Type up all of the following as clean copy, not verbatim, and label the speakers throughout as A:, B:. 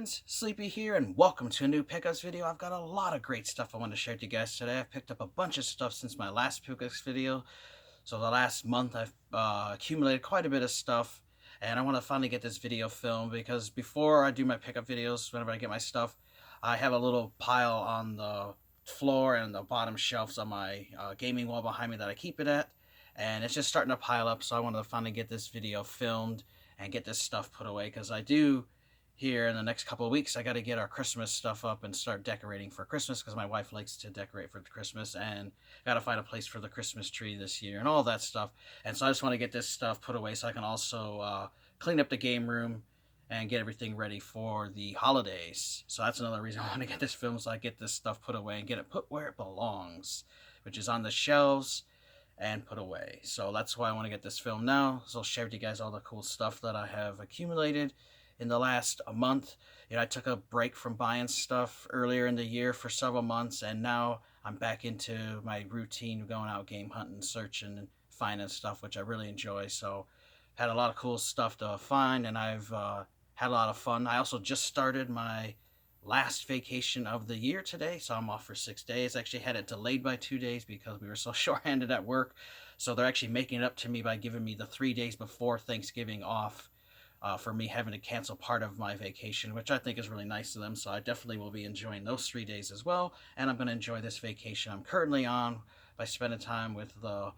A: friends, Sleepy here, and welcome to a new pickups video. I've got a lot of great stuff I want to share with you guys today. I've picked up a bunch of stuff since my last pickups video. So the last month I've accumulated quite a bit of stuff, and I want to finally get this video filmed because before I do my pickup videos, whenever I get my stuff, I have a little pile on the floor and the bottom shelves on my gaming wall behind me that I keep it at, and it's just starting to pile up. So I want to finally get this video filmed and get this stuff put away because I do here in the next couple of weeks I got to get our Christmas stuff up and start decorating for Christmas because my wife likes to decorate for Christmas, and got to find a place for the Christmas tree this year and all that stuff. And so I just want to get this stuff put away so I can also clean up the game room and get everything ready for the holidays. So that's another reason I want to get this film, so I get this stuff put away and get it put where it belongs, which is on the shelves and put away. So that's why I want to get this film now. So I'll share with you guys all the cool stuff that I have accumulated in the last month. I took a break from buying stuff earlier in the year for several months, and now I'm back into my routine of going out game hunting, searching, and finding stuff, which I really enjoy. So had a lot of cool stuff to find, and I've had a lot of fun. I also just started my last vacation of the year today, so I'm off for 6 days. Actually had it delayed by 2 days because we were so short-handed at work, so they're actually making it up to me by giving me the 3 days before Thanksgiving off for me having to cancel part of my vacation, which I think is really nice of them. So I definitely will be enjoying those 3 days as well, and I'm going to enjoy this vacation I'm currently on by spending time with the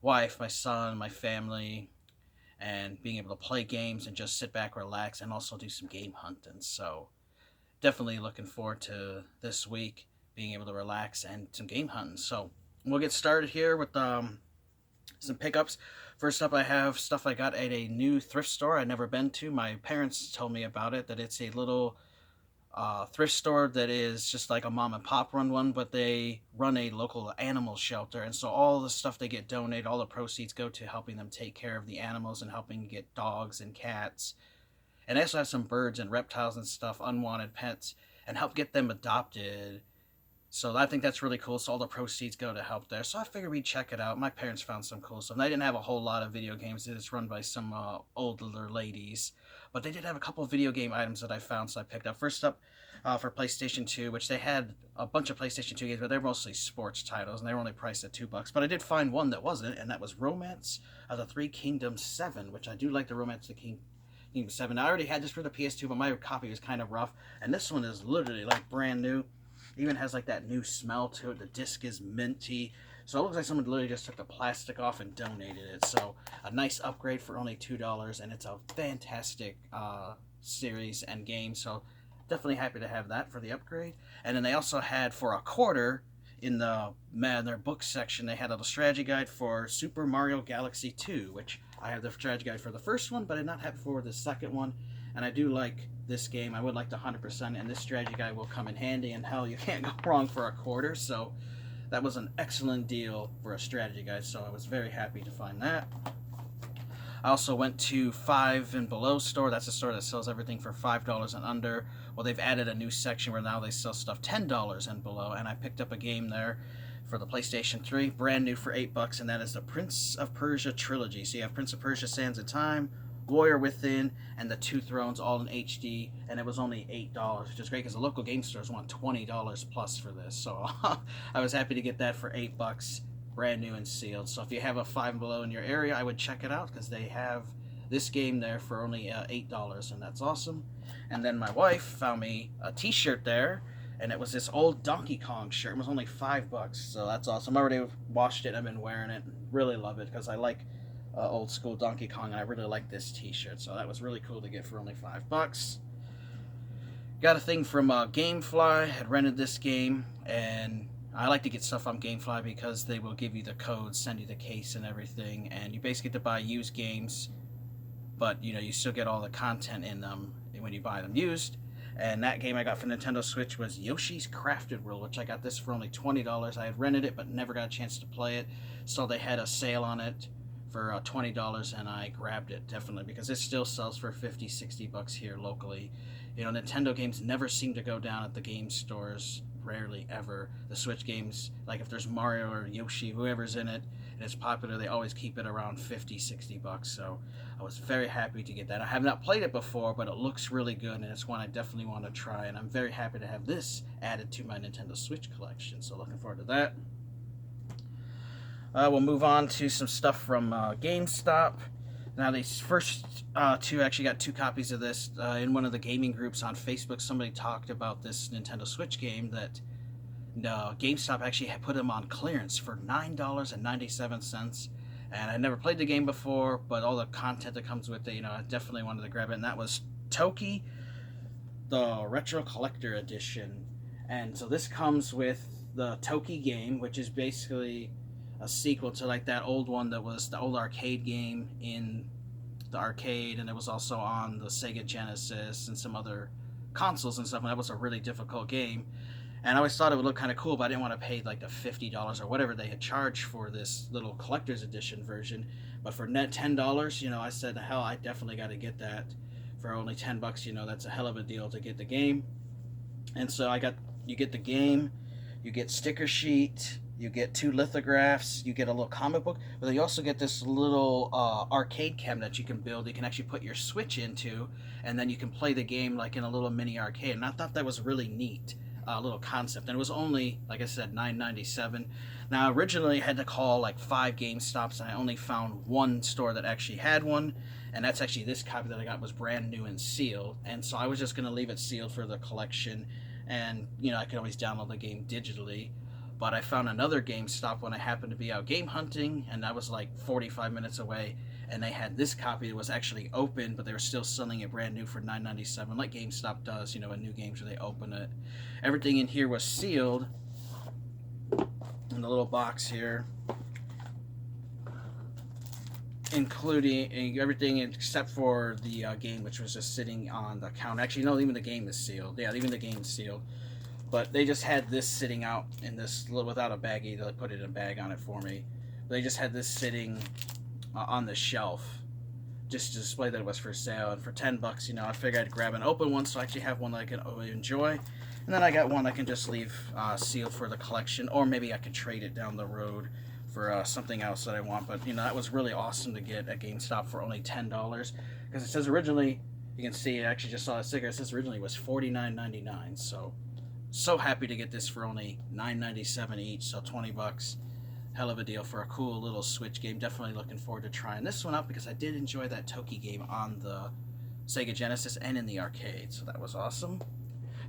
A: wife, my son, my family, and being able to play games and just sit back, relax, and also do some game hunting. So definitely looking forward to this week, being able to relax and some game hunting. So we'll get started here with some pickups. First up, I have stuff I got at a new thrift store I've never been to. My parents told me about it, that it's a little thrift store that is just like a mom and pop run one, but they run a local animal shelter, and so all the stuff they get donated, all the proceeds go to helping them take care of the animals and helping get dogs and cats. And I also have some birds and reptiles and stuff, unwanted pets, and help get them adopted. So I think that's really cool. So all the proceeds go to help there. So I figured we'd check it out. My parents found some cool stuff. And they didn't have a whole lot of video games. It's run by some older ladies. But they did have a couple of video game items that I found, so I picked up. First up, for PlayStation 2, which they had a bunch of PlayStation 2 games, but they're mostly sports titles, and they were only priced at $2. But I did find one that wasn't, and that was Romance of the Three Kingdoms 7, which I do like the Romance of the Kingdom 7. I already had this for the PS2, but my copy was kind of rough. And this one is literally like brand new. Even has like that new smell to it. The disc is minty, so it looks like someone literally just took the plastic off and donated it. So a nice upgrade for only $2, and it's a fantastic series and game. So definitely happy to have that for the upgrade. And then they also had for a quarter in their book section, they had a strategy guide for Super Mario Galaxy 2, which I have the strategy guide for the first one, but I did not have it for the second one. And I do like this game. I would like the 100%, and this strategy guide will come in handy, and hell, you can't go wrong for a quarter. So that was an excellent deal for a strategy guide, so I was very happy to find that. I also went to Five and Below store. That's a store that sells everything for $5 and under. Well, they've added a new section where now they sell stuff $10 and below, and I picked up a game there for the PlayStation 3, brand new for $8, and that is the Prince of Persia trilogy. So you have Prince of Persia: Sands of Time, Warrior Within, and the Two Thrones, all in HD, and it was only $8, which is great because the local game stores want $20 plus for this. So I was happy to get that for $8, brand new and sealed. So if you have a Five and Below in your area, I would check it out because they have this game there for only $8, and that's awesome. And then my wife found me a t-shirt there, and it was this old Donkey Kong shirt. It was only $5, so that's awesome. I already washed it. I've been wearing it. Really love it because I like old school Donkey Kong, and I really like this t-shirt, so that was really cool to get for only $5. Got a thing from Gamefly. Had rented this game, and I like to get stuff on Gamefly because they will give you the codes, send you the case and everything, and you basically get to buy used games, but you still get all the content in them when you buy them used. And that game I got for Nintendo Switch was Yoshi's Crafted World, which I got this for only $20. I had rented it but never got a chance to play it, so they had a sale on it for $20, and I grabbed it definitely because it still sells for $50-$60 here locally. Nintendo games never seem to go down at the game stores rarely ever. The Switch games, like if there's Mario or Yoshi, whoever's in it, and it's popular, they always keep it around 50, 60 bucks. So I was very happy to get that. I have not played it before, but it looks really good, and it's one I definitely want to try. And I'm very happy to have this added to my Nintendo Switch collection. So looking forward to that. We'll move on to some stuff from GameStop. Now, these first two, actually got 2 copies of this. In one of the gaming groups on Facebook, somebody talked about this Nintendo Switch game that GameStop actually had put them on clearance for $9.97. And I never played the game before, but all the content that comes with it, I definitely wanted to grab it. And that was Toki, the Retro Collector Edition. And so this comes with the Toki game, which is basically a sequel to like that old one that was the old arcade game in the arcade, and it was also on the Sega Genesis and some other consoles and stuff, and that was a really difficult game. And I always thought it would look kind of cool, but I didn't want to pay like the $50 or whatever they had charged for this little collector's edition version. But for net $10, I said, hell, I definitely got to get that for only $10. That's a hell of a deal to get the game. And so you get the game, you get sticker sheet, you get 2 lithographs, you get a little comic book, but you also get this little arcade cabinet you can build. You can actually put your Switch into, and then you can play the game like in a little mini arcade. And I thought that was really neat, little concept. And it was only, like I said, $9.97. Now, originally I had to call like 5 GameStops, and I only found one store that actually had one, and that's actually this copy that I got was brand new and sealed. And so I was just going to leave it sealed for the collection, and I could always download the game digitally. But I found another GameStop when I happened to be out game hunting, and I was like 45 minutes away, and they had this copy that was actually open, but they were still selling it brand new for $9.97, like GameStop does, in new games where they open it. Everything in here was sealed in the little box here, including everything except for the game, which was just sitting on the counter. Actually, no, even the game is sealed. Yeah, even the game is sealed. But they just had this sitting out in this little, without a baggie. They put it in a bag on it for me. They just had this sitting on the shelf just to display that it was for sale. And for $10, I figured I'd grab an open one so I actually have one that I can enjoy. And then I got one I can just leave sealed for the collection, or maybe I could trade it down the road for something else that I want. But that was really awesome to get at GameStop for only $10, because it says originally, you can see, I actually just saw a sticker. It says originally it was $49.99. So happy to get this for only $9.97 each, so $20. Hell of a deal for a cool little Switch game. Definitely looking forward to trying this one out, because I did enjoy that Toki game on the Sega Genesis and in the arcade, so that was awesome.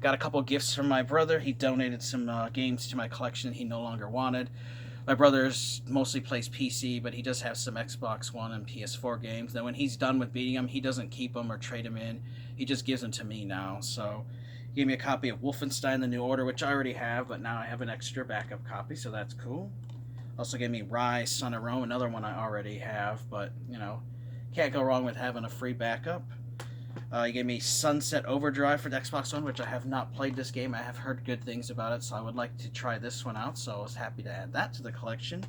A: Got a couple gifts from my brother. He donated some games to my collection he no longer wanted. My brother mostly plays PC, but he does have some Xbox One and PS4 games. Now, when he's done with beating them, he doesn't keep them or trade them in. He just gives them to me now, so he gave me a copy of Wolfenstein: The New Order, which I already have, but now I have an extra backup copy, so that's cool. Also gave me Rise, Son of Rome, another one I already have, but, can't go wrong with having a free backup. He gave me Sunset Overdrive for the Xbox One, which I have not played this game. I have heard good things about it, so I would like to try this one out, so I was happy to add that to the collection.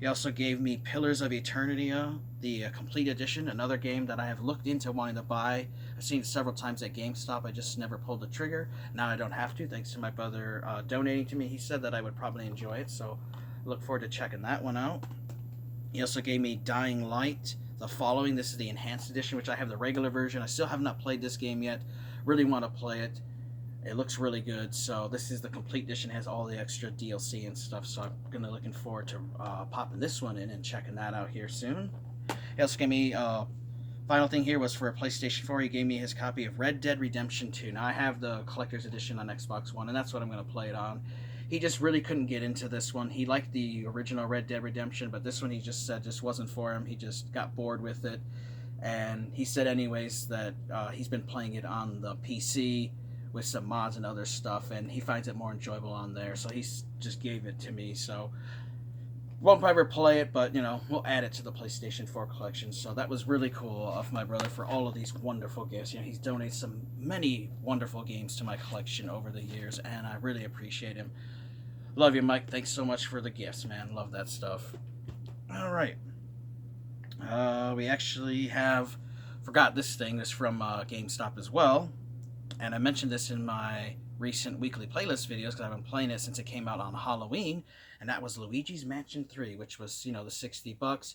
A: He also gave me Pillars of Eternity, the complete edition, another game that I have looked into wanting to buy. I've seen it several times at GameStop. I just never pulled the trigger. Now I don't have to, thanks to my brother donating to me. He said that I would probably enjoy it, so I look forward to checking that one out. He also gave me Dying Light, the following. This is the enhanced edition, which I have the regular version. I still have not played this game yet. Really want to play it. It looks really good. So this is the complete edition. It has all the extra DLC and stuff. So I'm looking forward to popping this one in and checking that out here soon. He also gave me final thing here was for a PlayStation 4. He gave me his copy of Red Dead Redemption 2. Now I have the collector's edition on Xbox One, and that's what I'm going to play it on. He just really couldn't get into this one. He liked the original Red Dead Redemption, but this one he just said just wasn't for him. He just got bored with it. And he said anyways that he's been playing it on the PC with some mods and other stuff, and he finds it more enjoyable on there. So he just gave it to me. So won't ever play it, but we'll add it to the PlayStation 4 collection. So that was really cool of my brother for all of these wonderful gifts. He's donated many wonderful games to my collection over the years, and I really appreciate him. Love you, Mike. Thanks so much for the gifts, man. Love that stuff. All right. We actually forgot this thing. This is from GameStop as well. And I mentioned this in my recent weekly playlist videos because I've been playing it since it came out on Halloween, and that was Luigi's Mansion 3, which was, the $60.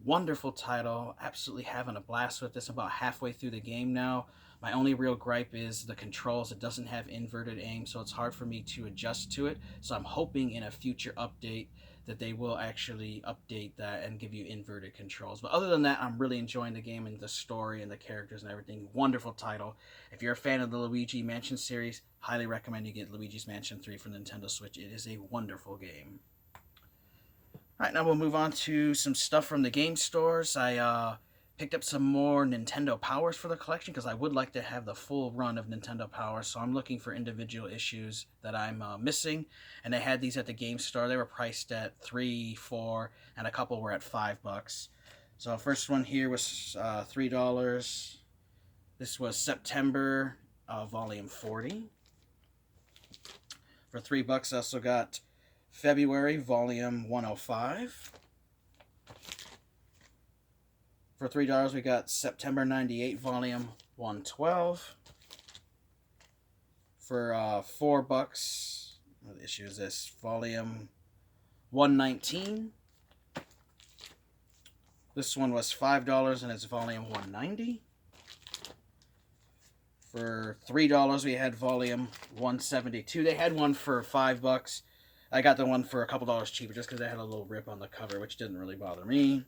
A: Wonderful title, absolutely having a blast with this. About halfway through the game now. My only real gripe is the controls. It doesn't have inverted aim, so it's hard for me to adjust to it. So I'm hoping in a future update that they will actually update that and give you inverted controls. But other than that, I'm really enjoying the game and the story and the characters and everything. Wonderful title. If you're a fan of the Luigi Mansion series, highly recommend you get Luigi's Mansion 3 for Nintendo Switch. It is a wonderful game. Alright, now we'll move on to some stuff from the game stores. I picked up some more Nintendo Powers for the collection because I would like to have the full run of Nintendo Powers, so I'm looking for individual issues that I'm missing. And they had these at the game store. They were priced at $3, $4, and a couple were at $5. So first one here was $3. This was September Volume 40. For $3, I also got February Volume 105. For $3, we got September 98 Volume 112. For $4, what issue is this? Volume 119. This one was $5 and it's Volume 190. For $3, we had Volume 172. They had one for $5. I got the one for a couple dollars cheaper just because they had a little rip on the cover, which didn't really bother me.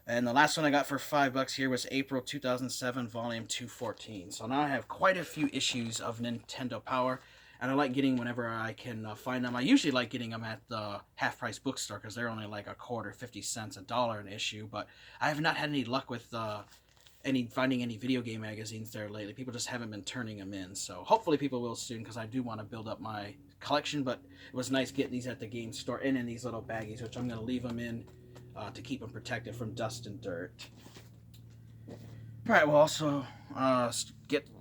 A: And the last one I got for $5 here was April 2007, Volume 214. So now I have quite a few issues of Nintendo Power, and I like getting whenever I can find them. I usually like getting them at the half-price bookstore because they're only like a quarter, 50 cents, $1 an issue. But I have not had any luck with finding any video game magazines there lately. People just haven't been turning them in. So hopefully people will soon because I do want to build up my collection. But it was nice getting these at the game store and in these little baggies, which I'm going to leave them in to keep them protected from dust and dirt. Alright, we'll also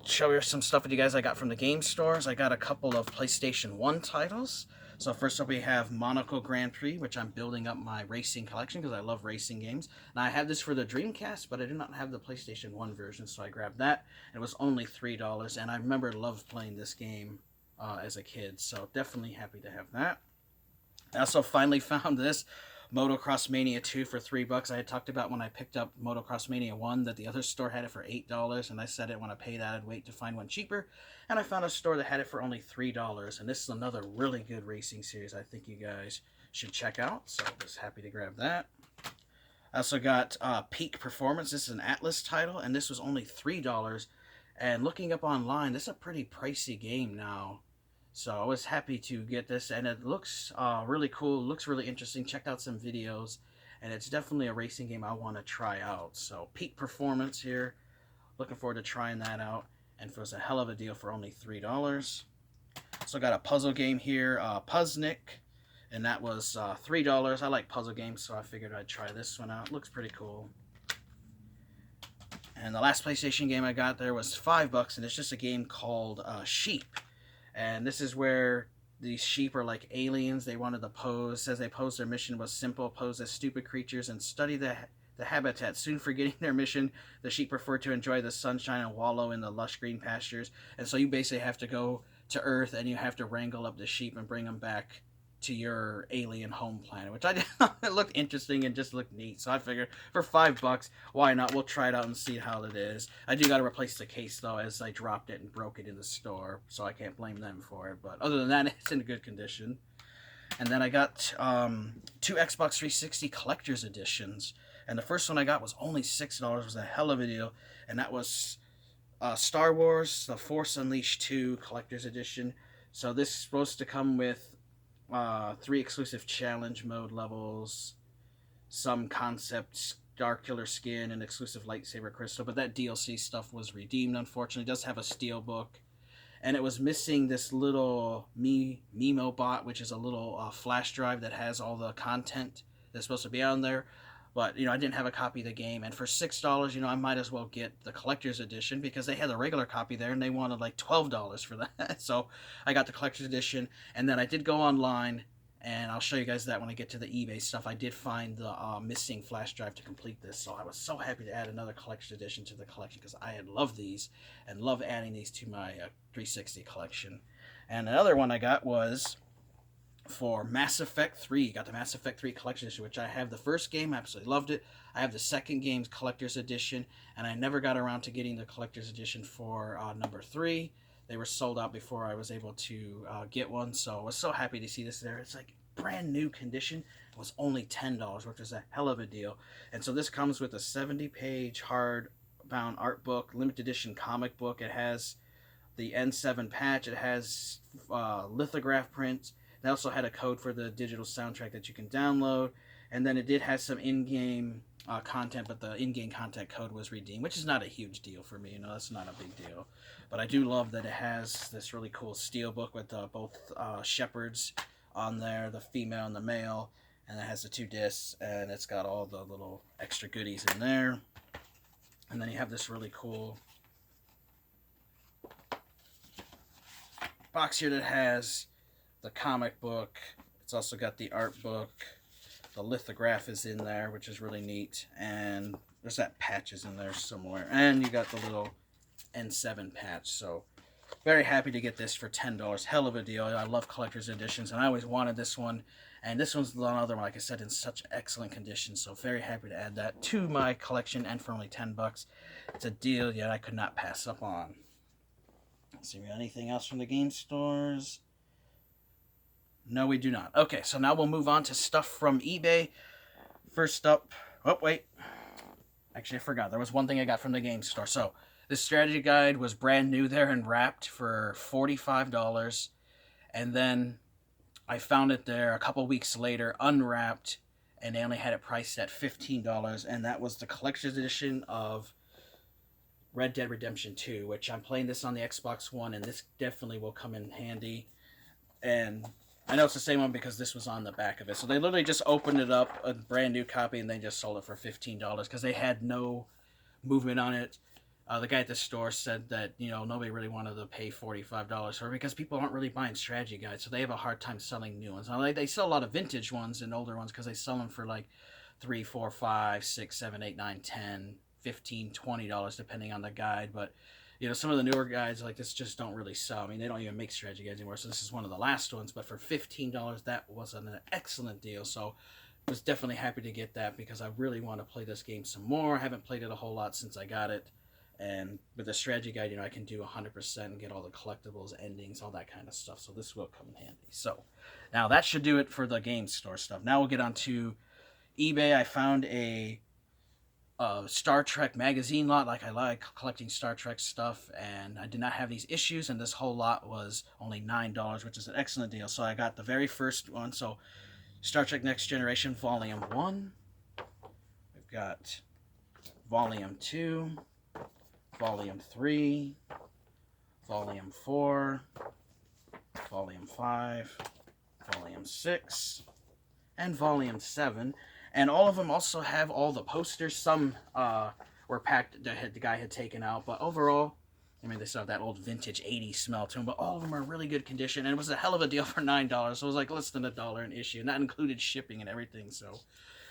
A: show you some stuff with you guys I got from the game stores. I got a couple of PlayStation 1 titles. So first up we have Monaco Grand Prix, which I'm building up my racing collection because I love racing games. Now I have this for the Dreamcast, but I do not have the PlayStation 1 version, so I grabbed that. It was only $3, and I remember loved playing this game as a kid, so definitely happy to have that. I also finally found this Motocross Mania 2 for $3. I had talked about when I picked up Motocross Mania 1 that the other store had it for $8, and I said it when I paid that I'd wait to find one cheaper, and I found a store that had it for only $3, and this is another really good racing series I think you guys should check out, so I was happy to grab that. I also got Peak Performance. This is an Atlas title, and this was only $3, and looking up online, this is a pretty pricey game now. So I was happy to get this, and it looks really cool, looks really interesting. Checked out some videos, and it's definitely a racing game I want to try out. So Peak Performance here, looking forward to trying that out, and it was a hell of a deal for only $3. So got a puzzle game here, Puzznic, and that was $3. I like puzzle games, so I figured I'd try this one out. Looks pretty cool. And the last PlayStation game I got there was $5, and it's just a game called Sheep. And this is where these sheep are like aliens. They wanted to pose. As they posed, their mission was simple: pose as stupid creatures and study the habitat. Soon forgetting their mission, the sheep prefer to enjoy the sunshine and wallow in the lush green pastures. And so you basically have to go to Earth and you have to wrangle up the sheep and bring them back to your alien home planet, which I did. It looked interesting and just looked neat, so I figured for $5, why not? We'll try it out and see how it is. I do got to replace the case though, as I dropped it and broke it in the store, so I can't blame them for it. But other than that, it's in good condition. And then I got 2 Xbox 360 collector's editions, and the first one I got was only $6. It was a hell of a deal, and that was Star Wars: The Force Unleashed 2 collector's edition. So this is supposed to come with 3 exclusive challenge mode levels, some concepts, Dark Killer skin, and exclusive lightsaber crystal, but that DLC stuff was redeemed, unfortunately. It does have a steelbook, and it was missing this little Mimo bot, which is a little flash drive that has all the content that's supposed to be on there. But, I didn't have a copy of the game, and for $6, I might as well get the collector's edition because they had the regular copy there, and they wanted like $12 for that. So I got the collector's edition, and then I did go online And I'll show you guys that when I get to the eBay stuff. I did find the missing flash drive to complete this, so I was so happy to add another collection edition to the collection because I had loved these and love adding these to my 360 collection. And another one I got was for Mass Effect 3. Got the Mass Effect 3 collection edition, which I have the first game, absolutely loved it. I have the second game's collector's edition, and I never got around to getting the collector's edition for number 3. They were sold out before I was able to get one, so I was so happy to see this there. It's like brand new condition. It was only $10, which was a hell of a deal. And so this comes with a 70-page hardbound art book, limited edition comic book. It has the N7 patch. It has lithograph prints. They also had a code for the digital soundtrack that you can download. And then it did have some in-game content, but the in-game content code was redeemed, which is not a huge deal for me. You know, that's not a big deal. But I do love that it has this really cool steel book with both shepherds on there, the female and the male. And it has the 2 discs, and it's got all the little extra goodies in there. And then you have this really cool box here that has the comic book. It's also got the art book. The lithograph is in there, which is really neat. And there's that patches in there somewhere. And you got the little N7 patch. So very happy to get this for $10. Hell of a deal. I love collector's editions, and I always wanted this one. And this one's another one, like I said, in such excellent condition. So very happy to add that to my collection, and for only $10. It's a deal yet I could not pass up on. Let's see, we got anything else from the game stores? No, we do not. Okay, so now we'll move on to stuff from eBay. First up, oh, wait. Actually, I forgot. There was one thing I got from the game store. So, this strategy guide was brand new there and wrapped for $45. And then I found it there a couple weeks later, unwrapped, and they only had it priced at $15. And that was the collector's edition of Red Dead Redemption 2, which I'm playing this on the Xbox One, and this definitely will come in handy. And I know it's the same one because this was on the back of it. So they literally just opened it up, a brand new copy, and they just sold it for $15 because they had no movement on it. The guy at the store said that, you know, nobody really wanted to pay $45 for it because people aren't really buying strategy guides, so they have a hard time selling new ones. Now, they sell a lot of vintage ones and older ones because they sell them for like $3, $4, $5, $6, $7, $8, $9, $10, $15, $20 depending on the guide. But you know, some of the newer guides like this just don't really sell. I mean, they don't even make strategy guides anymore, so this is one of the last ones. But for $15, that was an excellent deal. So I was definitely happy to get that because I really want to play this game some more. I haven't played it a whole lot since I got it. And with the strategy guide, you know, I can do 100% and get all the collectibles, endings, all that kind of stuff. So this will come in handy. So now that should do it for the game store stuff. Now we'll get on to eBay. I found a Star Trek magazine lot. Like, I like collecting Star Trek stuff, and I did not have these issues, and this whole lot was only $9, which is an excellent deal. So I got the very first one. So Star Trek Next Generation Volume 1. We've got Volume 2. Volume 3, Volume 4, Volume 5, Volume 6, and Volume 7. And all of them also have all the posters. Some were packed, the guy had taken out. But overall, I mean, they still have that old vintage 80s smell to them. But all of them are in really good condition. And it was a hell of a deal for $9. So it was like less than $1 an issue. And that included shipping and everything. So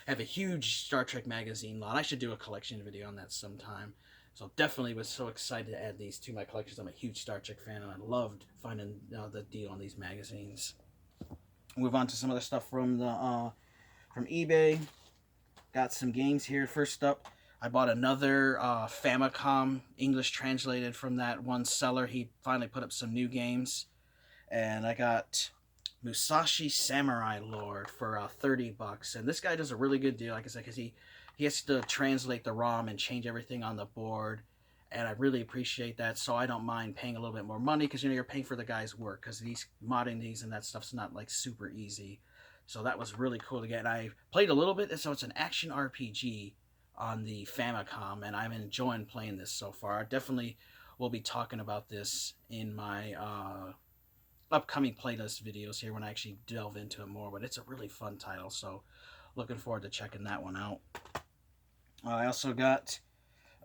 A: I have a huge Star Trek magazine lot. I should do a collection video on that sometime. So definitely was so excited to add these to my collections. I'm a huge Star Trek fan, and I loved finding the deal on these magazines. Move on to some other stuff from the from eBay. Got some games here. First up, I bought another Famicom, English translated from that one seller. He finally put up some new games, and I got Musashi Samurai Lord for $30. And this guy does a really good deal, like I said, because he has to translate the ROM and change everything on the board, and I really appreciate that. So I don't mind paying a little bit more money because, you know, you're paying for the guy's work, because these modding these and that stuff's not like super easy. So that was really cool to get. And I played a little bit, so it's an action RPG on the Famicom, and I'm enjoying playing this so far. I definitely will be talking about this in my upcoming playlist videos here when I actually delve into it more. But it's a really fun title, so looking forward to checking that one out. I also got,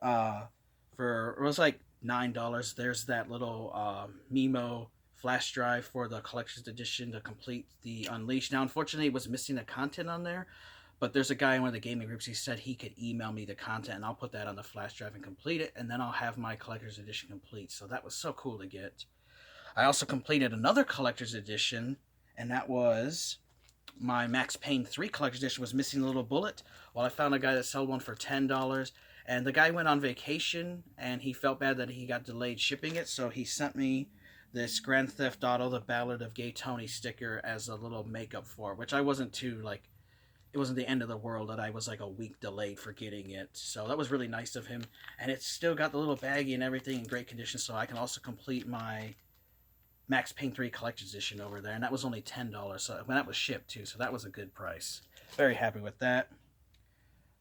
A: it was like $9, there's that little Mimo flash drive for the collector's edition to complete the Unleashed. Now, unfortunately, it was missing the content on there, but there's a guy in one of the gaming groups. He said he could email me the content, and I'll put that on the flash drive and complete it, and then I'll have my collector's edition complete. So that was so cool to get. I also completed another collector's edition, and that was my Max Payne 3 collector's edition. Was missing a little bullet. Well, I found a guy that sold one for $10, and the guy went on vacation, and he felt bad that he got delayed shipping it, so he sent me this Grand Theft Auto: The Ballad of Gay Tony sticker as a little makeup for it, which I wasn't too, like, it wasn't the end of the world that I was like a week delayed for getting it. So that was really nice of him, and it's still got the little baggie and everything in great condition, so I can also complete my Max Payne 3 Collector's Edition over there, and that was only $10, so when that was shipped too, so that was a good price. Very happy with that.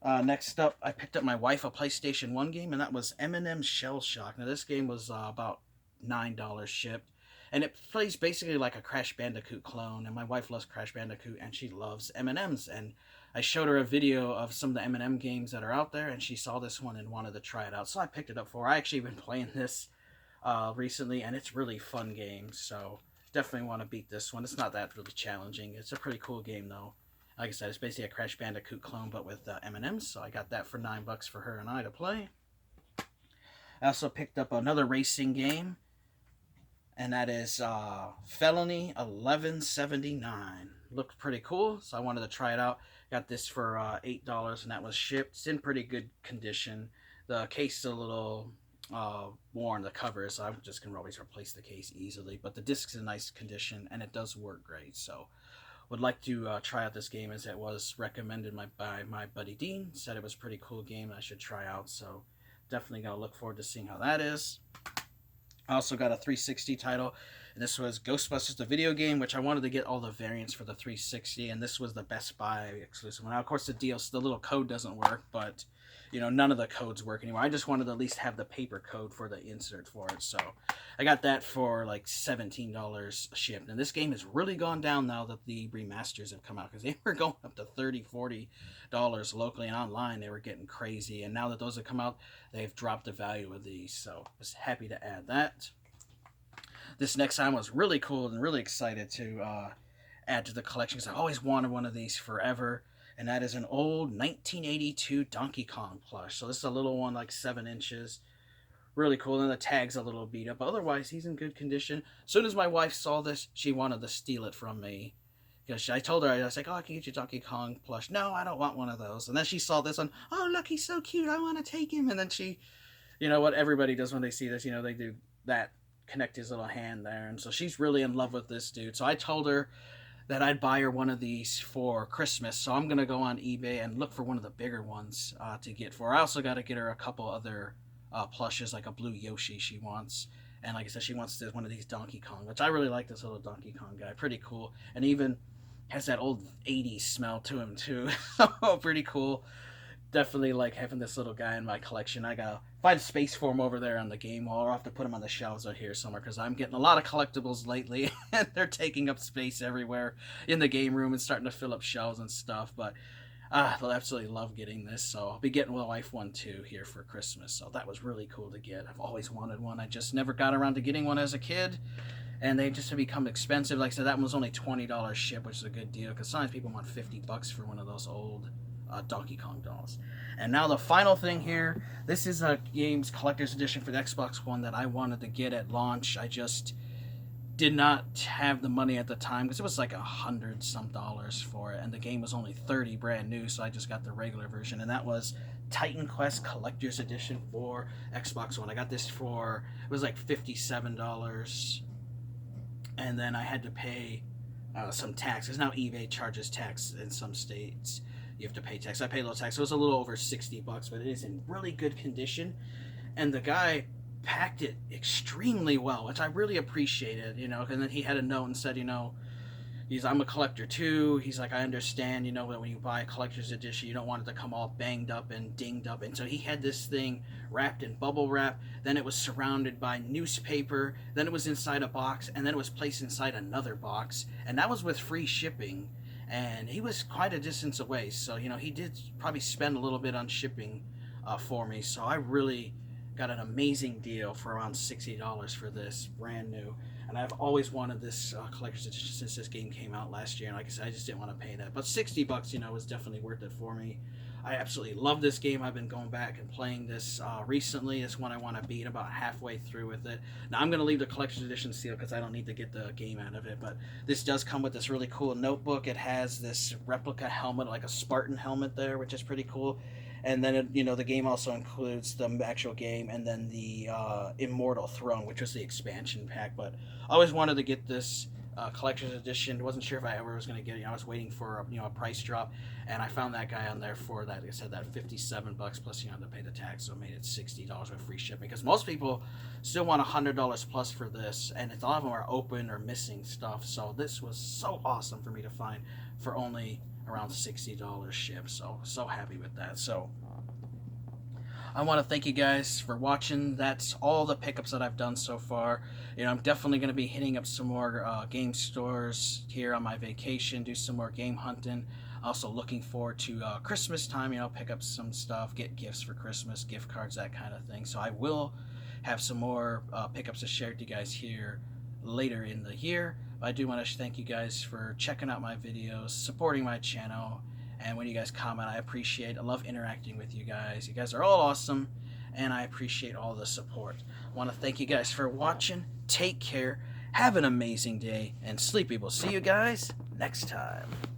A: Next up, I picked up my wife a PlayStation 1 game, and that was M&M's Shell Shock. Now, this game was about $9 shipped, and it plays basically like a Crash Bandicoot clone, and my wife loves Crash Bandicoot, and she loves M&M's, and I showed her a video of some of the M&M games that are out there, and she saw this one and wanted to try it out, so I picked it up for her. I actually been playing this recently, and it's really fun game, so definitely want to beat this one. It's not that really challenging. It's a pretty cool game, though. Like I said, it's basically a Crash Bandicoot clone, but with M&M's, so I got that for $9 for her and I to play. I also picked up another racing game, and that is Felony 1179. Looked pretty cool, so I wanted to try it out. Got this for $8, and that was shipped. It's in pretty good condition. The case is a little worn, the cover, so I'm just gonna always replace the case easily, but the disc's in nice condition and it does work great, so would like to try out this game, as it was recommended by my buddy Dean. Said it was a pretty cool game I should try out, so definitely gonna look forward to seeing how that is. I also got a 360 title, and this was Ghostbusters the video game, which I wanted to get all the variants for the 360, and this was the Best Buy exclusive one. Now, of course, the little code doesn't work, but you know, none of the codes work anymore. I just wanted to at least have the paper code for the insert for it, so I got that for like $17 shipped. And this game has really gone down now that the remasters have come out, because they were going up to $30, $40 locally, and online they were getting crazy. And now that those have come out, they've dropped the value of these, so I was happy to add that. This next time was really cool and really excited to add to the collection, because I always wanted one of these forever. And that is an old 1982 Donkey Kong plush. So this is a little one, like 7 inches. Really cool. And the tag's a little beat up, but otherwise he's in good condition. As soon as my wife saw this, she wanted to steal it from me, because I told her, I was like, oh, I can get you Donkey Kong plush. No, I don't want one of those. And then she saw this one. Oh, look, he's so cute, I want to take him. And then she, you know what everybody does when they see this, you know, they do that, connect his little hand there. And so she's really in love with this dude. So I told her that I'd buy her one of these for Christmas. So I'm going to go on eBay and look for one of the bigger ones to get for her. I also got to get her a couple other plushes, like a blue Yoshi she wants. And like I said, she wants one of these Donkey Kong, which I really like this little Donkey Kong guy. Pretty cool. And even has that old 80s smell to him too. So pretty cool. Definitely like having this little guy in my collection. I gotta find space for him over there on the game wall, or I'll have to put him on the shelves out here somewhere, because I'm getting a lot of collectibles lately and they're taking up space everywhere in the game room and starting to fill up shelves and stuff. But they'll absolutely love getting this, so I'll be getting my wife one too here for Christmas. So that was really cool to get. I've always wanted one. I just never got around to getting one as a kid, and they just have become expensive. Like I said, that one was only $20 shipped, which is a good deal, because sometimes people want $50 for one of those old Donkey Kong dolls. And now the final thing here, this is a games collector's edition for the Xbox One that I wanted to get at launch. I just did not have the money at the time, because it was like $100 some for it, and the game was only $30 brand new, so I just got the regular version, and that was Titan Quest Collector's Edition for Xbox One. I got this for, it was like $57, and then I had to pay some tax, because now eBay charges tax in some states. You have to pay tax. I paid a little tax. So it was a little over $60, but it is in really good condition. And the guy packed it extremely well, which I really appreciated, you know. And then he had a note and said, you know, I'm a collector too. He's like, I understand, you know, that when you buy a collector's edition, you don't want it to come all banged up and dinged up. And so he had this thing wrapped in bubble wrap. Then it was surrounded by newspaper. Then it was inside a box. And then it was placed inside another box. And that was with free shipping. And he was quite a distance away, so you know, he did probably spend a little bit on shipping for me, so I really got an amazing deal for around $60 for this, brand new. And I've always wanted this collector's edition since this game came out last year. And like I said, I just didn't want to pay that. But $60, you know, was definitely worth it for me. I absolutely love this game. I've been going back and playing this recently. It's one I want to beat, about halfway through with it. Now, I'm going to leave the collector's edition sealed because I don't need to get the game out of it. But this does come with this really cool notebook. It has this replica helmet, like a Spartan helmet there, which is pretty cool. And then, you know, the game also includes the actual game and then the Immortal Throne, which was the expansion pack. But I always wanted to get this collector's edition. Wasn't sure if I ever was going to get it. You know, I was waiting for a price drop, and I found that guy on there for that. Like I said, that $57 plus you have to pay the tax, so it made it $60 with free shipping. Because most people still want $100 plus for this, and a lot of them are open or missing stuff. So this was so awesome for me to find for only around $60 shipped. So happy with that. So I want to thank you guys for watching. That's all the pickups that I've done so far. You know, I'm definitely going to be hitting up some more game stores here on my vacation, do some more game hunting. Also looking forward to Christmas time, you know, pick up some stuff, get gifts for Christmas, gift cards, that kind of thing. So I will have some more pickups to share with you guys here later in the year. But I do want to thank you guys for checking out my videos, supporting my channel. And when you guys comment, I appreciate. I love interacting with you guys. You guys are all awesome, and I appreciate all the support. I want to thank you guys for watching. Take care. Have an amazing day, and Sleepy will see you guys next time.